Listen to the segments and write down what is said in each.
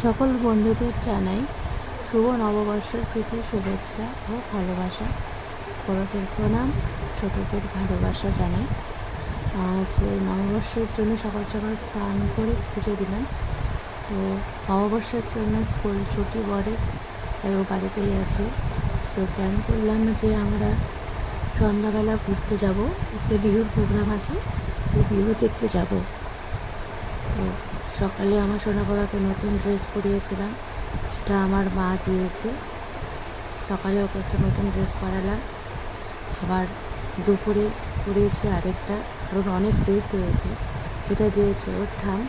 সকল বন্ধুদের জানাই শুভ নববর্ষের প্রীতি শুভেচ্ছা ও ভালোবাসা। বড়দের প্রণাম, ছোটদের ভালোবাসা জানাই। আজ নববর্ষের জন্য সকাল সকাল স্নান করে পুজো দিলাম। তো নববর্ষের জন্য স্কুল ছুটি পড়ে, তাই ও বাড়িতেই আছে। তো প্ল্যান করলাম যে আমরা সন্ধ্যাবেলা ঘুরতে যাব। আজকে বিহুর প্রোগ্রাম আছে, তো বিহু দেখতে যাব। তো সকালে আমার সোনা বাবাকে নতুন ড্রেস পরিয়েছিলাম, এটা আমার মা দিয়েছে। সকালে ওকে একটা নতুন ড্রেস পরালাম, আবার দুপুরে পরিয়েছে আরেকটা, কারণ অনেক ড্রেস হয়েছে, এটা দিয়েছে ওর ঠাম।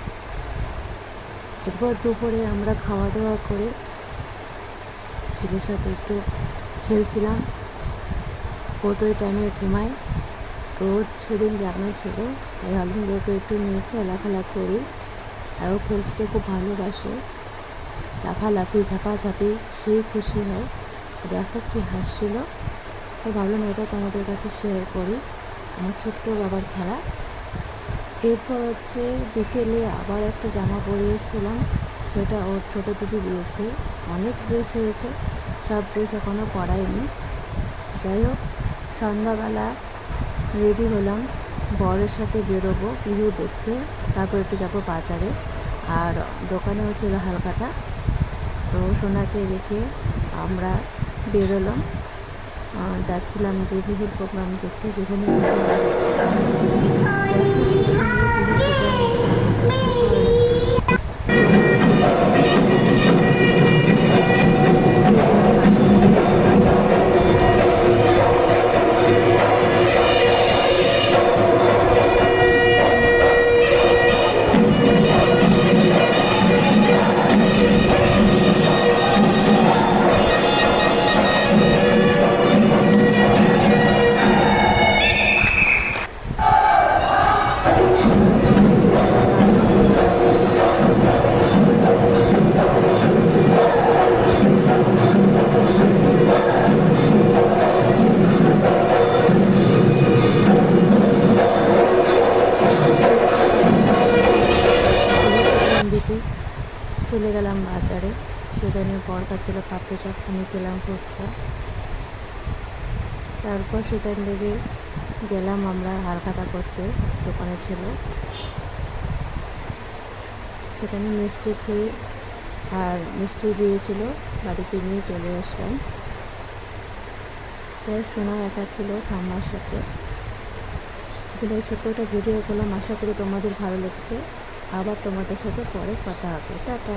এরপর দুপুরে আমরা খাওয়া দাওয়া করে ছেলের সাথে একটু খেলছিলাম। ও তো ওই টাইমে ঘুমায়, তো সেদিন জানা ছিল, তাই ভাবলাম ওকে একটু নিয়ে খেলাফেলা করি। আর ও খেলতে খুব ভালোবাসে, লাফালাফি ঝাপাঝাপি সেই খুশি হয়। দেখো কি হাসছিল, তো ভাবলাম এটা তোমাদের কাছে শেয়ার করি, আমার ছোট্ট বাবার খেলা। এরপর বিকেলে আবার একটা জামা পরিয়েছিলাম, সেটা ওর ছোটো দিদি দিয়েছে। অনেক ড্রেস হয়েছে, সব ড্রেস এখনও পরাইনি। যাই হোক, সন্ধ্যাবেলা রেডি হলাম, বরের সাথে বেরোবো বিহু দেখতে, তারপর একটু যাবো বাজারে, আর দোকানেও ছিল হালখাতা। তো সোনাকে রেখে আমরা বেরোলাম, যাচ্ছিলাম যে বিহুর প্রোগ্রাম দেখতে, যেখানে চলে গেলাম বাজারে। সেখানে বর ছিল পাপড়ি চাট, আমি খেলাম ফুচকা। তারপর সেখান থেকে গেলাম আমরা হালখাতা করতে, দোকানে ছিল। সেখানে মিষ্টি খেয়ে আর মিষ্টি দিয়েছিল, বাড়িতে নিয়ে চলে আসলাম। তাই শোনা একা ছিল ঠাম্মার সাথে। এখানে ছোট্ট একটা ভিডিও করলাম, আশা করি তোমাদের ভালো লেগেছে। আবার তোমাদের সাথে পরে কথা হবে। টাটা।